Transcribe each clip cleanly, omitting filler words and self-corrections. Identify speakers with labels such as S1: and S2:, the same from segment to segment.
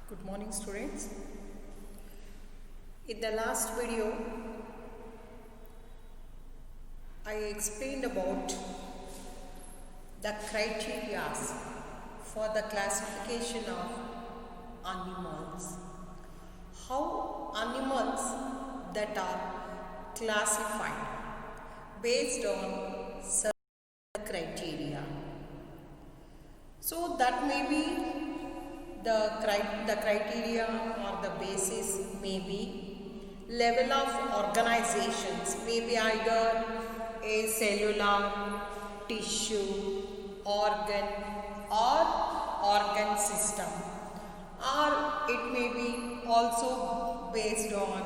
S1: Good morning, students. In the last video, I explained about the criteria for the classification of animals. How animals that are classified based on certain criteria. So that may be the criteria or the basis may be level of organizations, may be either a cellular, tissue, organ or organ system, or it may be also based on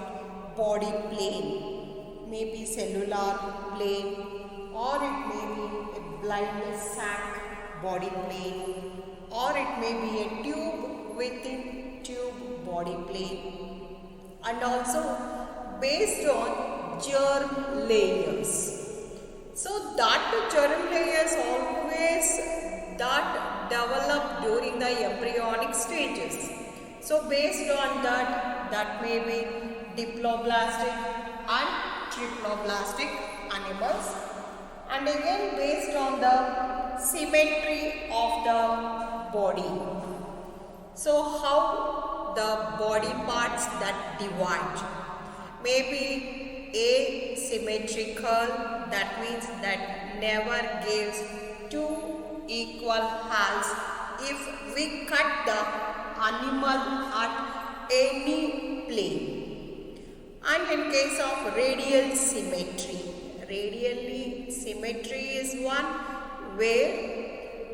S1: body plane, may be cellular plane, or it may be a blind sac body plane, or it may be a tube within tube body plane, and also based on germ layers. So that germ layers always that develop during the embryonic stages. So based on that may be diploblastic and triploblastic animals, and again based on the symmetry of the body. So how the body parts that divide may be asymmetrical, that means that never gives two equal halves if we cut the animal at any plane. And in case of radial symmetry, radially symmetry is one where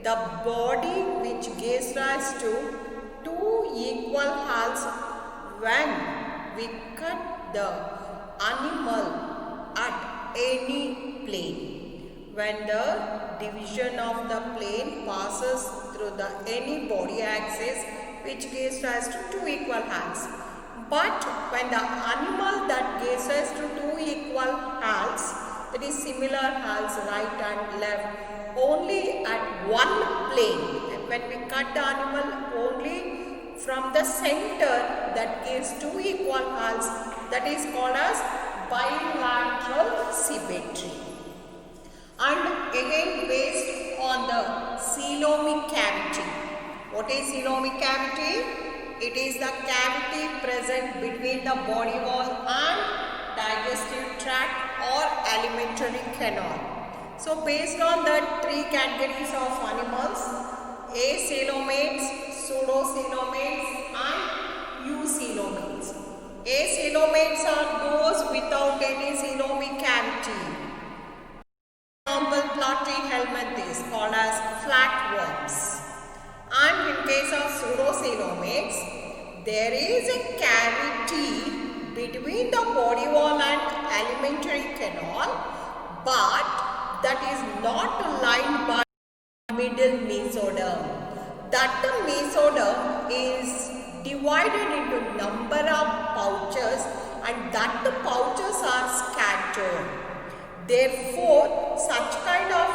S1: the body which gives rise to two equal halves when we cut the animal at any plane. When the division of the plane passes through the any body axis which gives rise to two equal halves. But when the animal that gives rise to two equal halves, that is similar halves right and left, only at one plane, and when we cut the animal only from the center that gives two equal halves, that is called as bilateral symmetry. And again based on the coelomic cavity. What is coelomic cavity? It is the cavity present between the body wall and digestive tract or alimentary canal. So based on the three categories of animals, acoelomates, pseudocoelomates and eucoelomates. Acoelomates are those without any coelomic cavity. Example, Platyhelminthes called as flatworms. And in case of pseudocoelomates, there is a cavity between the body wall and alimentary canal, but that is not lined by middle mesoderm. That the mesoderm is divided into number of pouches, and that the pouches are scattered. Therefore, such kind of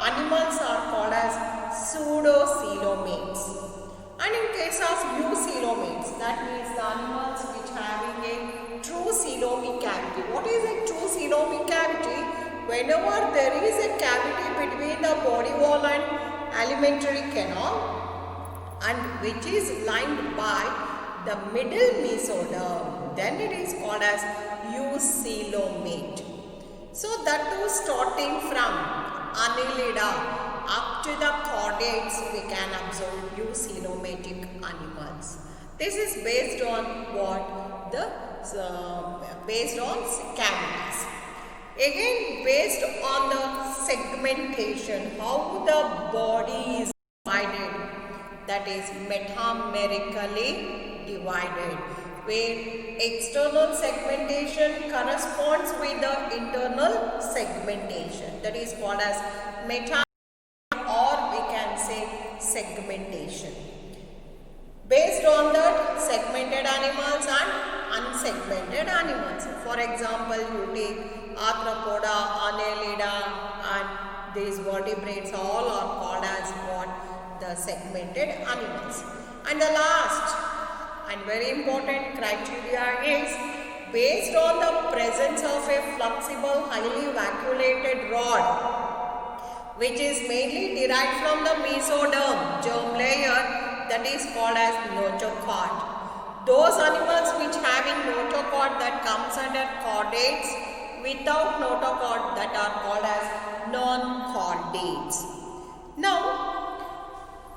S1: animals are called as pseudocoelomates. And in case of eucoelomates, that means the animals which having a true coelomic cavity. What is a true coelomic cavity? Whenever there is a cavity between the body wall and alimentary canal, and which is lined by the middle mesoderm, then it is called as eucoelomate. So that too, starting from annelida up to the chordates, we can observe eucoelomatic animals. This is based on what? Based on cavities. Again, based on the segmentation, how the body is divided, that is metamerically divided, where external segmentation corresponds with the internal segmentation, that is called as metamerically, or we can say segmentation. Based on that, segmented animals and unsegmented animals. For example, you take Arthropoda, Annelida, and these vertebrates all are called as what? The segmented animals. And the last, and very important criteria is based on the presence of a flexible, highly vacuolated rod, which is mainly derived from the mesoderm, germ layer, that is called as notochord. Those animals which having notochord that comes under chordates, without notochord that are called as non-chordates. Now,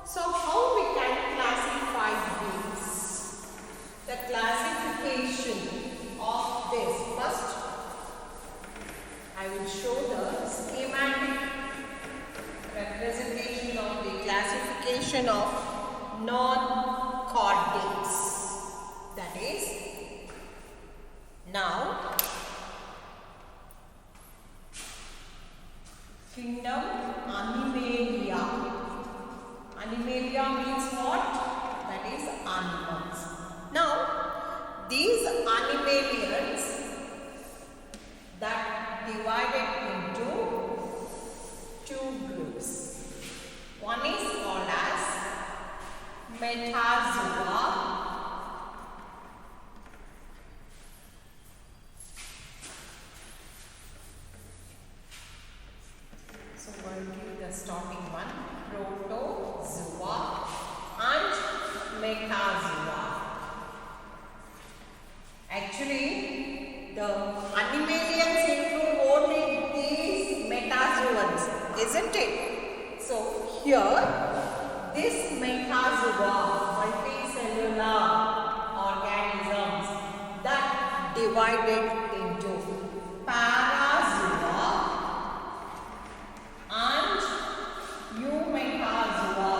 S1: so how we can classify these? The classification of this, first I will show the schematic representation of the classification of non-chordates. That is, now kingdom Animalia. Animalia means what? That is animals. Now, these animalians that divided into two groups. One is called as metazoa, so we'll give the starting one, protozoa and metazoa. Actually, the animalians include only these metazoans, isn't it? So here, this metazoa, multicellular organisms that divided into parazoa and eumetazoa.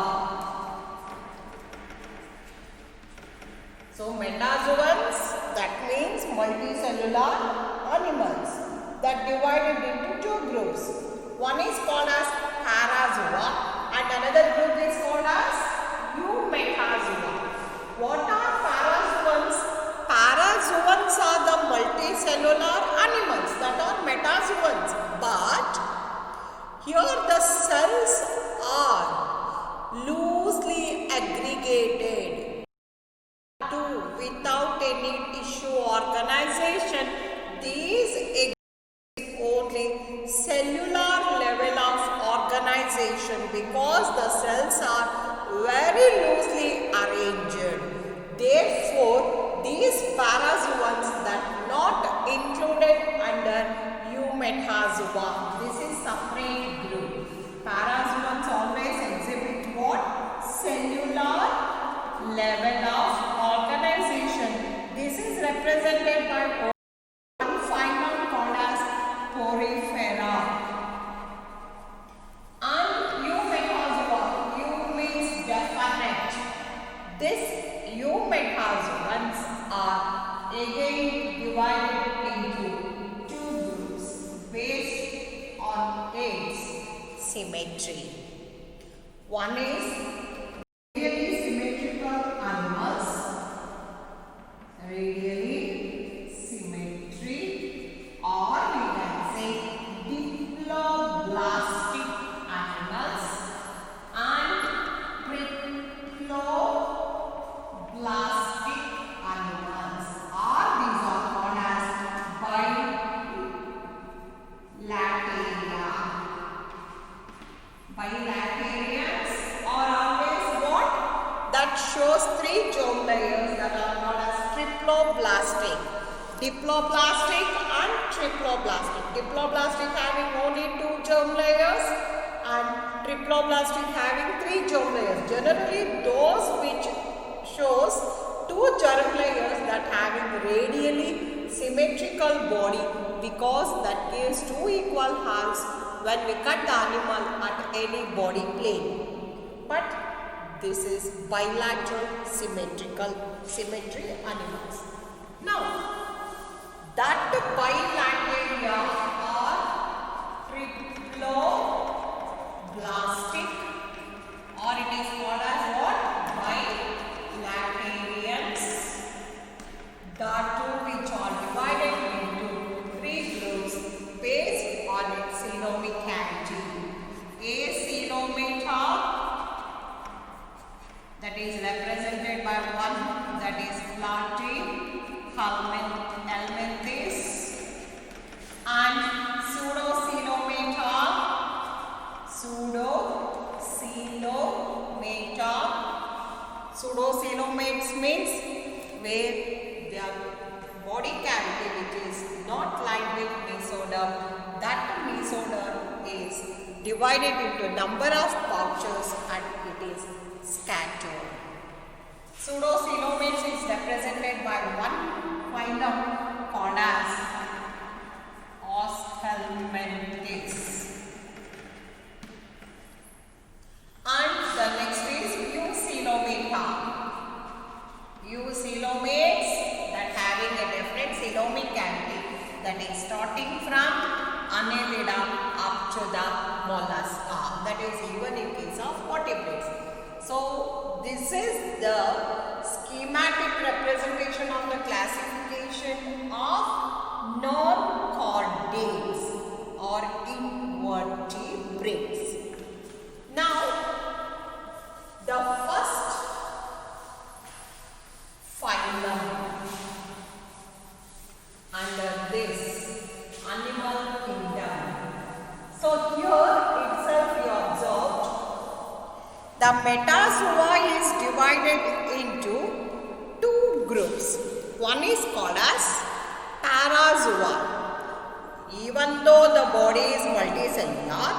S1: So metazoans, that means multicellular animals that divided into two groups. One is called as parazoa and another group is called as eumetazoa. What are parazoans? Parazoans are the multicellular animals that are metazoans, but here the cells are loosely aggregated without any tissue organization. These exist only cellular level of organization because the cells are very loosely arranged. Therefore, these parazoans that not included under eumetazoa, this is separate group. Parazoans always exhibit what? Cellular level of organization. This is represented by one final called as porifera. And eumetazoa, eu means definite. This eumetazoans are again divided into two groups based on its symmetry. One is radially symmetrical animals, radially symmetry, or we can say diploblastic animals and triploblastic animals, or these are called as bilateria. Bilaterians are always what? That shows three germ layers that are called as triploblastic, diploblastic and triploblastic. Diploblastic having only two germ layers and triploblastic having three germ layers. Generally, those which shows two germ layers that having radially symmetrical body because that gives two equal halves when we cut the animal at any body plane. But this is bilateral symmetry animals. Now, that bilateria are triploblastic, or it is called as what? Bilaterians. The two which are divided into three groups based on its coelomicality. A coelomata, that is represented by one that is pseudometa. Pseudocoelomates means where their body cavity which is not lined with mesoderm, that mesoderm is divided into number of pouches and it is scattered. Pseudocoelomates is represented by one phylum called as Osthelminths. And the next is Eucoelomata. Eucoelomates that having a different coelomic cavity that is starting from Annelida up to the mollusca. That is even in case of vertebrates. So this is the schematic representation of the classification of non-chordates or invertebrates. Now, the first phylum under this animal kingdom. So here itself you observed the metazoa is divided into two groups. One is called as parazoa. Even though the body is multicellular,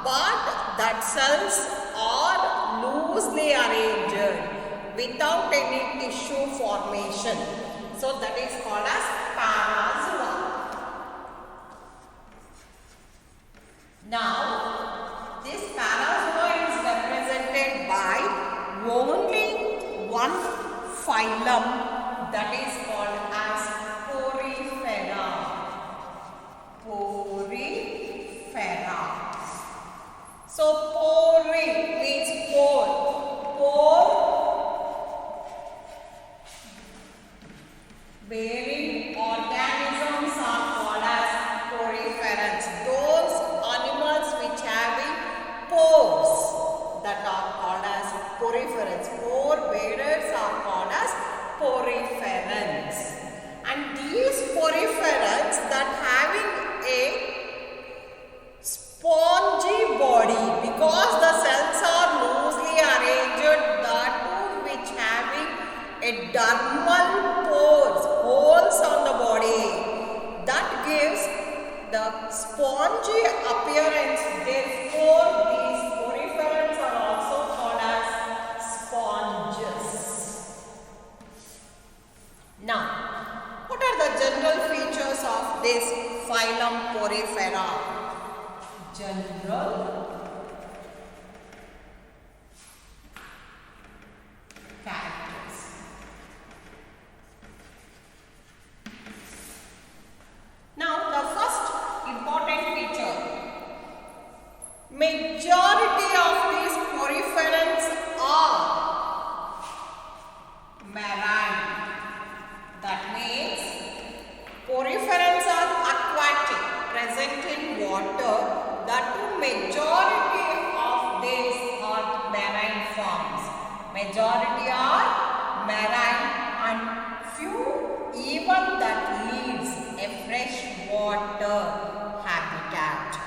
S1: but that cells are loosely arranged without any tissue formation. So that is called as parazoa. Now, this parazoa is represented by only one phylum that is called as Porifera. Porifera. So pori means pore. Pore bearing organisms are called as poriferans. Those animals which having pores that are called as poriferans. Pore bearers are called as poriferans. And these poriferans that having a spongy body, because the cells are loosely arranged, that too which having a dermal pores, holes on the body, that gives the spongy appearance. Therefore, these poriferans are also called as sponges. Now, what are the general features of this phylum Porifera? General characters. Now, the first important feature, majority of these poriferans are marine. That means poriferans are aquatic, present in water. That too, majority of these are marine forms. Majority are marine and few even that leaves a fresh water habitat.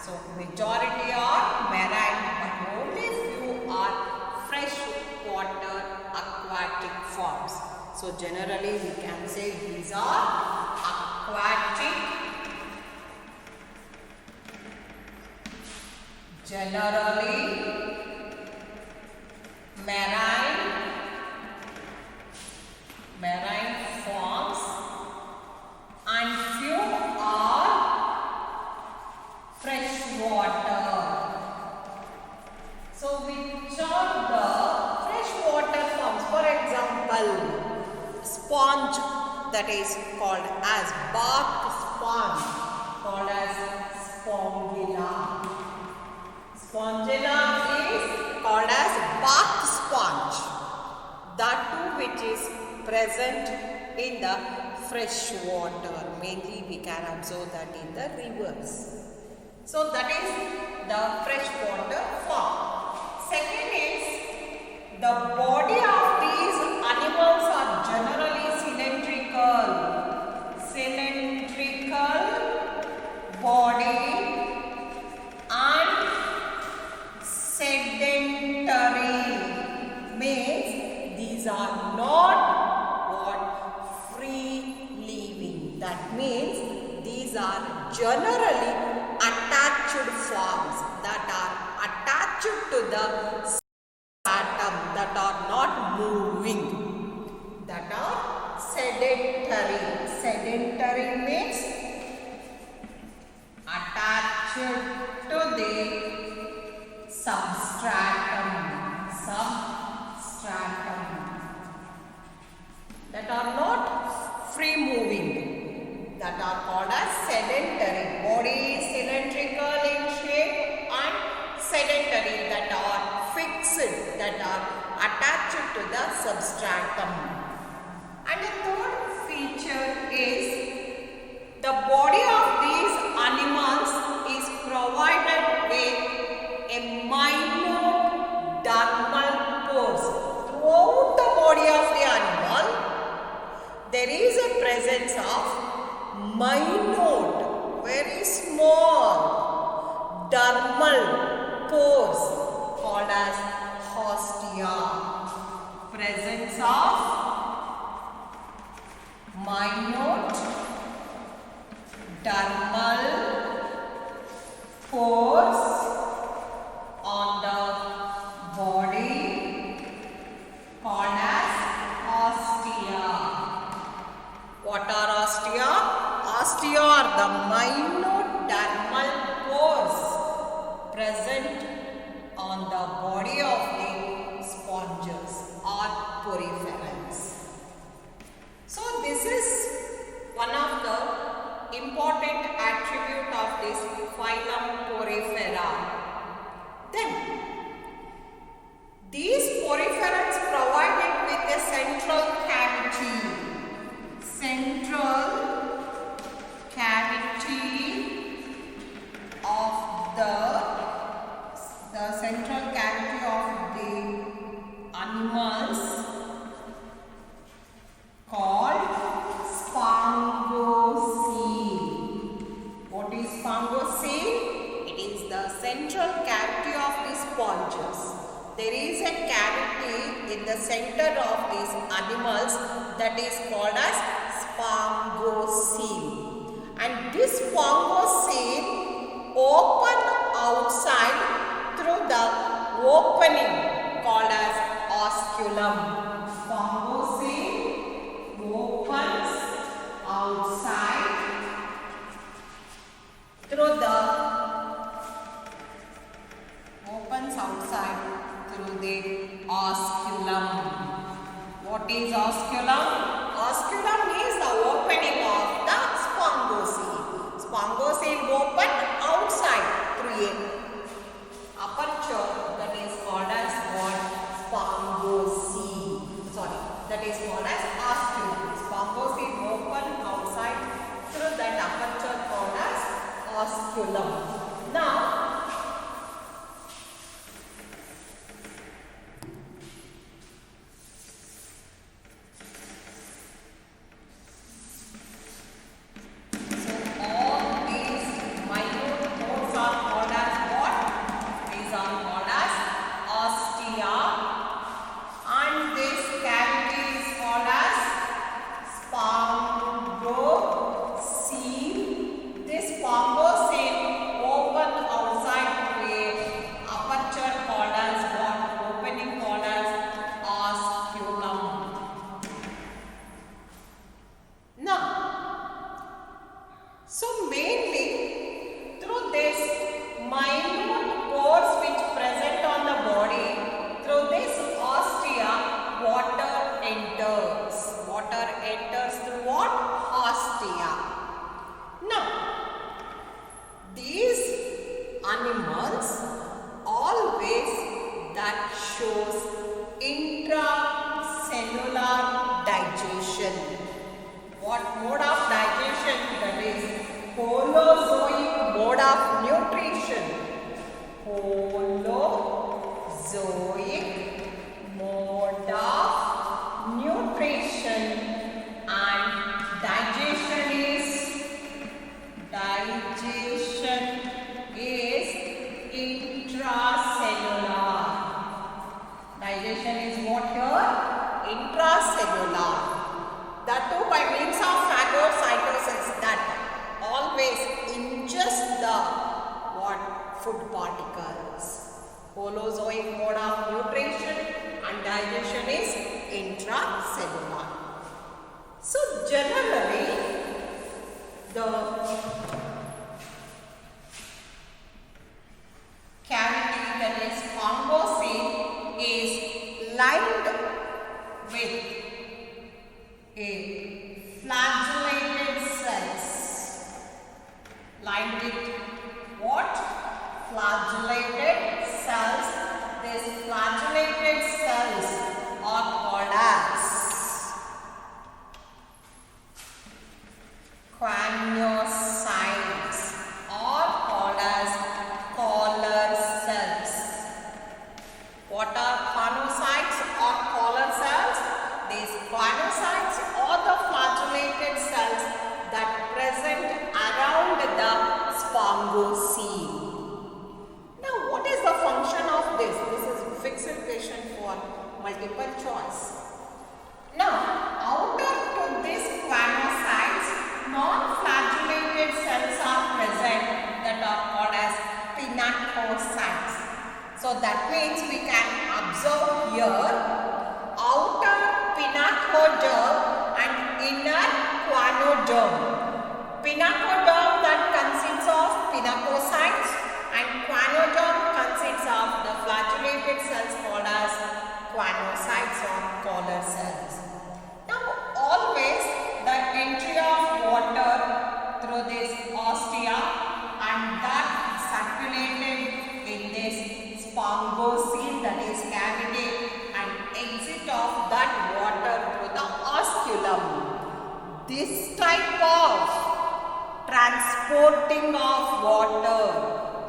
S1: So majority are marine but only few are fresh water aquatic forms. So generally we can say these are aquatic, generally marine forms, and few are fresh water. So which are the fresh water forms? For example, sponge, that is called as bark sponge, called as Spongilla. Spongilla is called as bark sponge. That too which is present in the fresh water. Mainly we can observe that in the rivers. So that is the fresh water form. Second is the body of these animals are generally cylindrical. Cylindrical body and sedentary. are not what free living. That means these are generally attached forms that are attached to the atom, that are not moving, that are sedentary. Sedentary means attached to the substratum. Substratum. That are not free moving. That are called as sedentary. Body is cylindrical in shape and sedentary, that are fixed, that are attached to the substratum. And the third feature is the body of these animals is provided with a minute dermal pores. Throughout the body of the animal, there is a presence of minute, very small dermal pores called as ostia. Presence of minute dermal pores on the body called as ostia. What are ostia? Ostia are the minute dermal pores present on the body of the sponges or poriferans. So this is one of the important attribute of this phylum Porifera. Then these poriferans provided with a central cavity. Central cavity of the central cavity of the animals called sphingosine. What is sphingosine? It is the central cavity of the sponges. There is a cavity in the center of these animals that is called as sphingosine. And this sphingosine open outside through the opening called as osculum. Sphingosine opens outside through the osculum. What is osculum? Osculum is the opening of the sphingosine. Sphingosine open outside through a aperture that is called as what? Sphingosine. Sorry, that is called as osculum. Sphingosine open outside through that aperture called as osculum. Now, what mode of digestion? That is Holozoic mode of nutrition. Holozoic mode of nutrition, and digestion is intracellular. Digestion is what here? intracellular. That too by means of phagocytosis, that always ingest the what? Food particles. Holozoic mode of nutrition and digestion is intracellular. So generally the cavity, that is sphingosome, is lined with a flagellated cells. Lined with what? Flagellated cells. These flagellated cells are called as choanocytes, or called as collar cells. What are choanocytes or collar cells? These choanocytes are the flagellated cells that present around the sphingosome. Now, what is the function of this? This is fixed question for multiple choice. Now, outer to these choanocytes, non-flagellated cells are present that are called as pinacocytes. So that means we can observe here outer pinacoderm and inner choanoderm. Pinacoderm that consists of pinacocytes and choanoderm consists of the flagellated cells called as choanocytes or collar cells. Now always the entry of water through this ostia and that circulated in this sphingosome, that is cavity, and exit of that water through the osculum. This type of transporting of water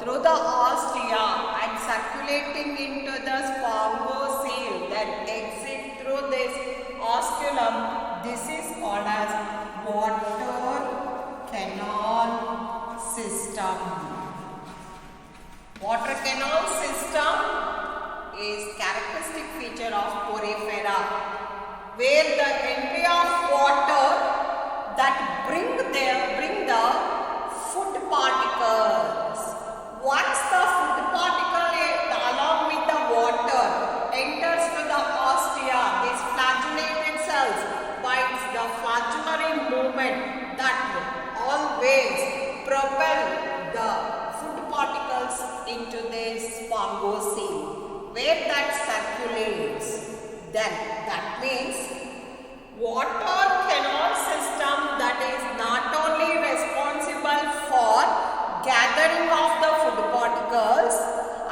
S1: through the ostia and circulating into the sphingosome that exit through this osculum, this is called as water canal system. Water canal system is characteristic feature of porifera, where the entry of water that bring the food particles. Once the food particle along with the water enters to the ostia, these flagellated cells, by the flagellary movement, that always propel the food particles into this sphingosome, where that circulates. Then that means water canal system that is not only responsible for gathering of the food particles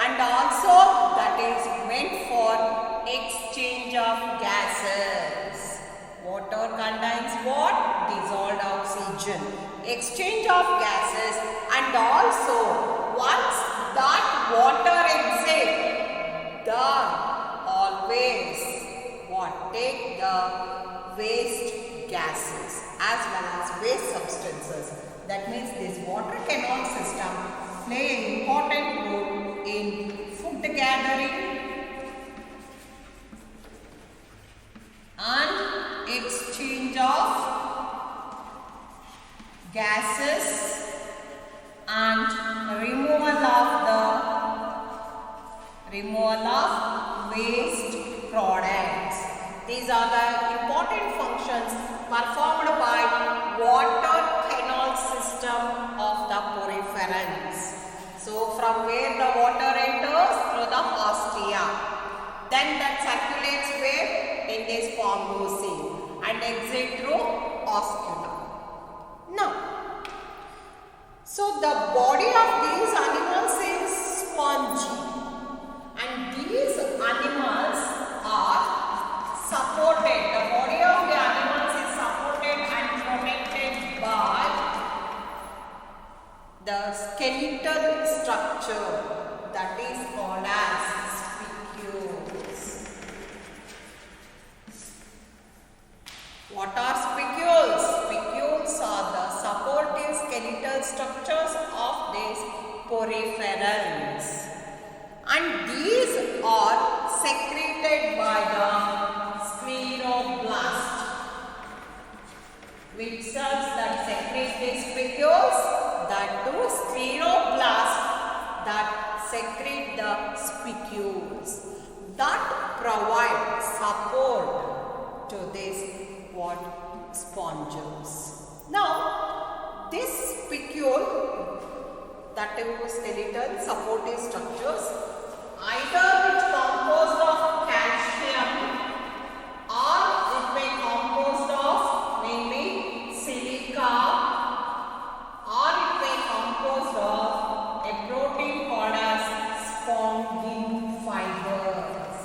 S1: and also that is meant for exchange of gases. Water contains what? Dissolved oxygen. Exchange of gases, and also once that water exits, the always what? Take the waste gases as well as waste substances. That means this water canal system play an important role in food gathering and exchange of gases and removal of waste products. These are the important functions performed by water canal system of the poriferans. So from where the water enters? Through the ostia. Then that circulates where? In this sphingosome and exit through osculum. Now, so the body of these animals is spongy, and these animals are supported. The body of the animals is supported and protected by the skeletal structure that is called as spicules. What are spicules? Spicules are the supportive skeletal structures of these poriferans, and these are secreted by the scleroderma. secrete the spicules that provide support to this what sponges. Now this spicule, that is skeletal supportive structures, either it's composed of calcium or it may composed of maybe silica, or it may composed of a protein called as spongin fibers.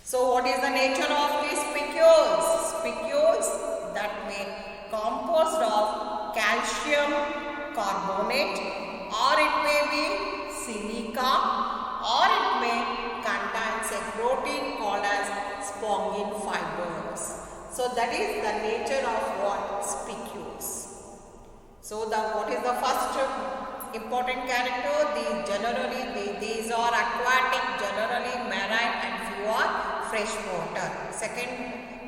S1: So what is the nature of these spicules? Spicules that may composed of calcium carbonate, or it may be silica, or it may contains a protein called as spongin fibers. So that is the nature of what spicules. So what is the first important character? These are aquatic, generally marine, and few are freshwater. Second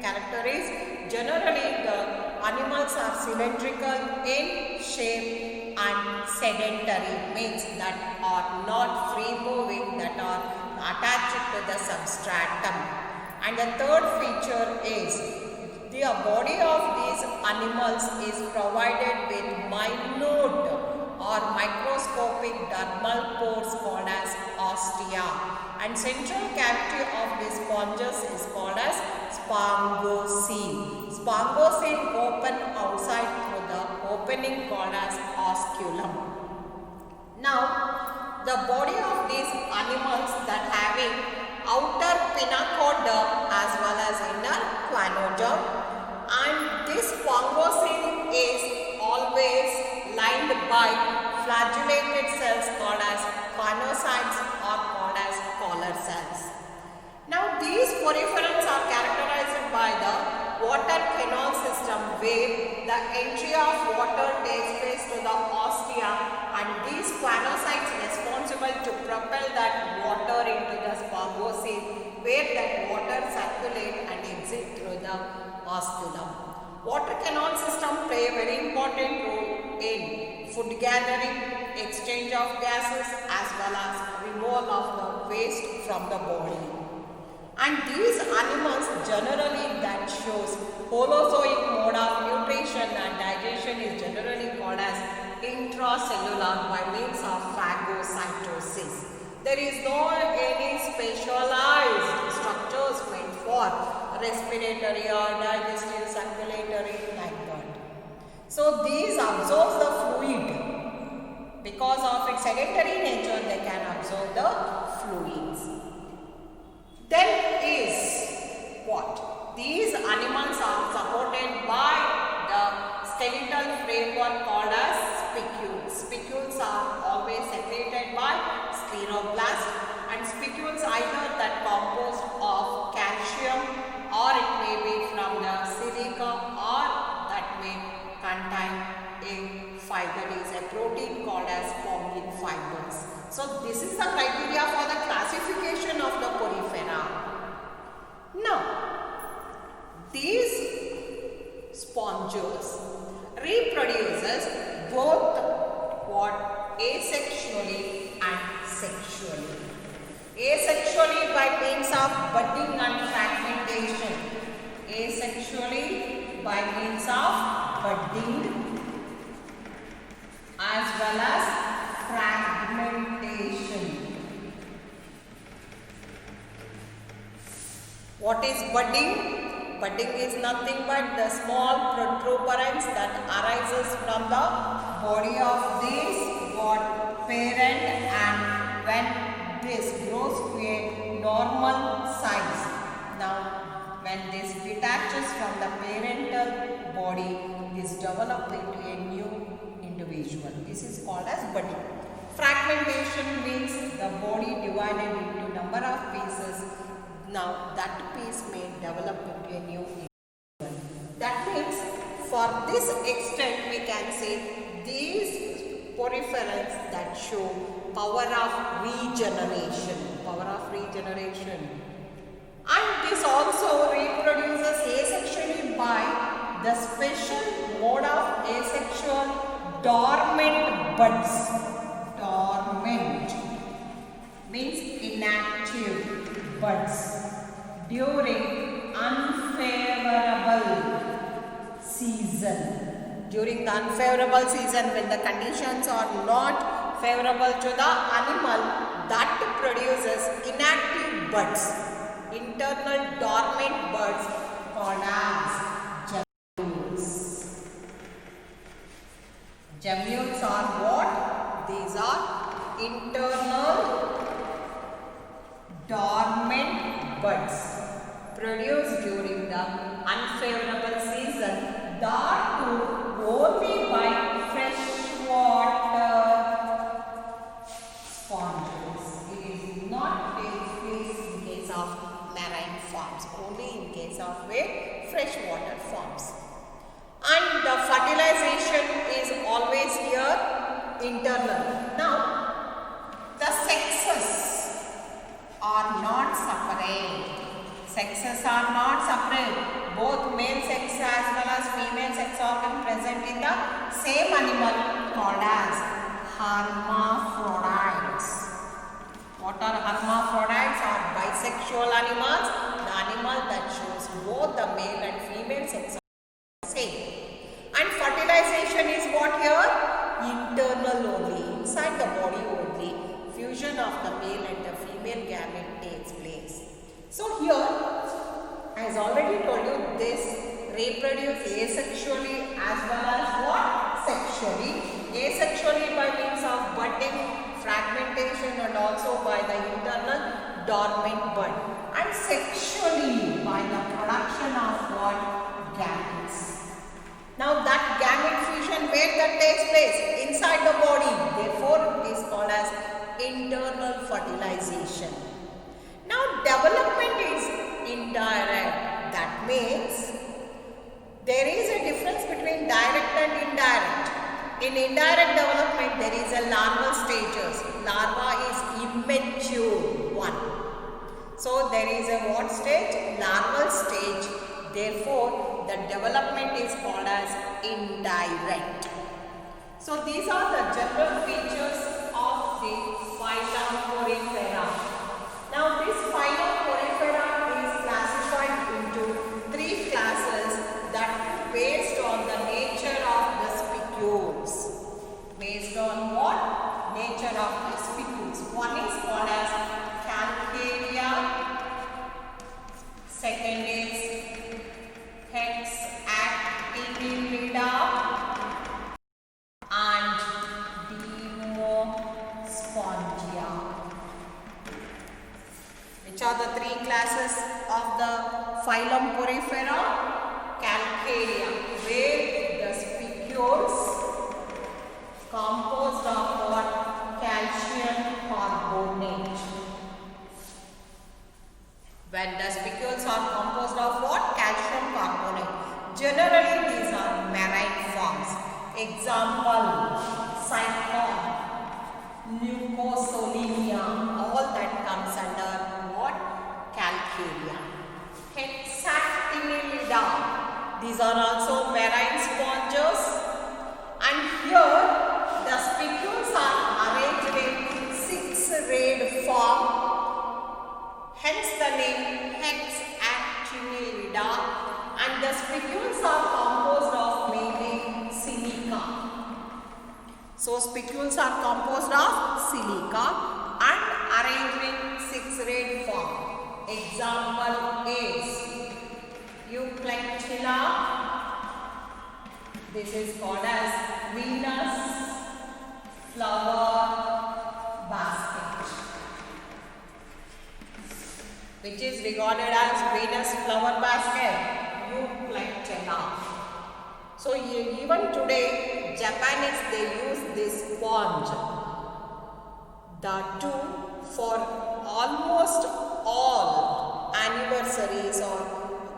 S1: character is generally the animals are cylindrical in shape and sedentary, means that are not free moving, that are attached to the substratum. And the third feature is the body of these animals is provided with minute or microscopic dermal pores called as ostia, and central cavity of these sponges is called as spongocele. Spongocele open outside through the opening called as osculum. Now the body of these animals that having outer pinacoderm as well as inner planoderm, and this spongocele is always lined by flagellated cells called as conocytes or called as collar cells. Now these poriferans are characterized by the water canal system where the entry of water takes place to the ostia, and these conocytes responsible to propel that water into the spongocele where that water circulate and exit through the osculum. Water canal system play a very important role in food gathering, exchange of gases as well as removal of the waste from the body. And these animals generally that shows holozoic mode of nutrition and digestion is generally called as intracellular by means of phagocytosis. There is no any specialized structures meant for respiratory or digestive, circulatory like that. So these absorb the fluid. Because of its sedentary nature, they can absorb the fluids. Then is what? These animals are supported by the skeletal framework called as spicules. Spicules are always secreted by scleroblast, and spicules either that composed of calcium or it may be from the silica, or that may contain a fiber, is a protein called as spongin fibers. So this is the criteria for the classification of the porifera. Now these sponges reproduces both what asexually and sexually. Asexually by means of budding and fragmentation. Asexually by means of budding as well as fragmentation. What is budding? Budding is nothing but the small protuberance that arises from the body of this parent, and when this grows to a normal size. Now when this detaches from the parental body, this develops into a new individual. This is called as budding. Fragmentation means the body divided into number of pieces. Now that piece may develop into a new individual. That means for this extent we can say these poriferans that show power of regeneration. And this also reproduces asexually by the special mode of asexual dormant buds. dormant means inactive buds during unfavorable season. During the unfavorable season, when the conditions are not favorable to the animal, that produces inactive buds, internal dormant buds called as gemmules. Gemmules are what? These are internal dormant buds produced during the unfavorable season, that too only by freshwater sponges. It is not takes place in case of marine farms, only in case of freshwater farms. And the fertilization is always here internal. Now, the sexes are not separate. Sexes are not separate. Both male sex as well as female sex organ present in the same animal called as hermaphrodites. What are hermaphrodites? Are bisexual animals. The animal that shows both the male and female sex are same. And fertilization is what here? Internal only, inside the body only. Fusion of the male and the female gamete takes place. So here, as already told you, this reproduce asexually as well as what? Sexually. Asexually by means of budding, fragmentation, and also by the internal dormant bud. And sexually by the production of what? Gametes. Now that gamete fusion, where that takes place? Inside the body. Therefore, it is called as internal fertilization. Now development is indirect. That means there is a difference between direct and indirect. In indirect development, there is a larval stages. Larva is immature one. So there is a what stage? Larval stage. Therefore, the development is called as indirect. So these are the general features of the phylum Porifera. Now this phylum Porifera is classified into 3 classes that based on the nature of the spicules. Based on what? Nature of the spicules. One is called as Calcarea. Second is Hexactinellida and Demospongia. Which are the 3 classes of the phylum Porifera? Calcarea, where the spicules composed of what? Calcium carbonate. When the spicules are composed of what? Calcium carbonate. Generally, these are marine forms. Example, Cyclone, Leucosolemia, all that comes under what? Calcarea. Hexactinellida, these are also marine sponges. And here, the spicules are arranged in 6-rayed form. Hence the name Hexactinellida, and the spicules are composed of mainly silica. So spicules are composed of silica and arranged in 6-rayed form. Example is Euplectilla. This is called as Venus flower basket, which is regarded as Venus flower basket, Euplectilla. So even today, Japanese, they use this sponge, the two, for almost all anniversaries or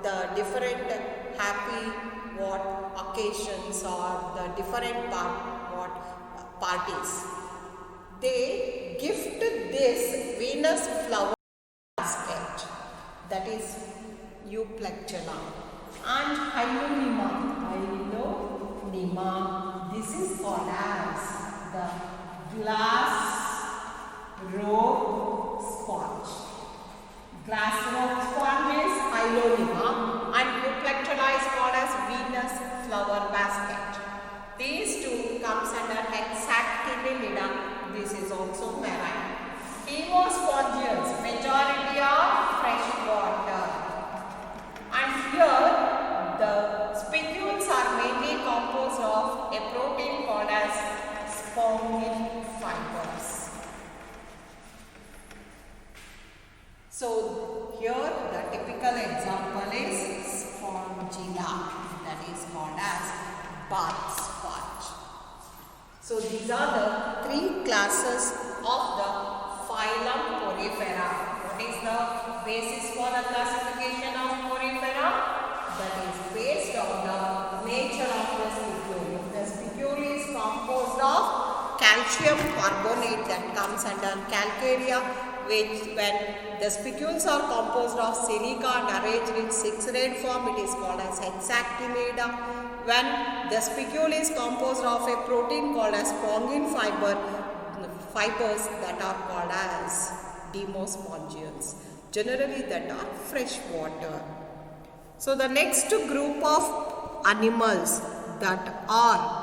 S1: the different happy occasions or the different parties. They gift this Venus flower basket, that is Euplectilla, and Hyalonema. This is called as the glass rope sponge. Glass rope sponge is Hylonia and Euplectella is called as Venus flower basket. These two comes under Hexactinellida. This is also marine. Hemospongials, majority are fresh water. And here the spicules are mainly composed of a protein called as spongin fibers. So here the typical example is spongilla, that is called as bath sponge. So these are the three classes of the phylum Porifera. What is the basis for the classification of Porifera? That is based on the nature of the spicule. The spicule is composed of calcium carbonate that comes under calcarea, which when the spicules are composed of silica and arranged in 6-rayed form, it is called as hexactinellida. When the spicule is composed of a protein called as spongin fibers that are called as demospongials, generally that are fresh water. So the next group of animals that are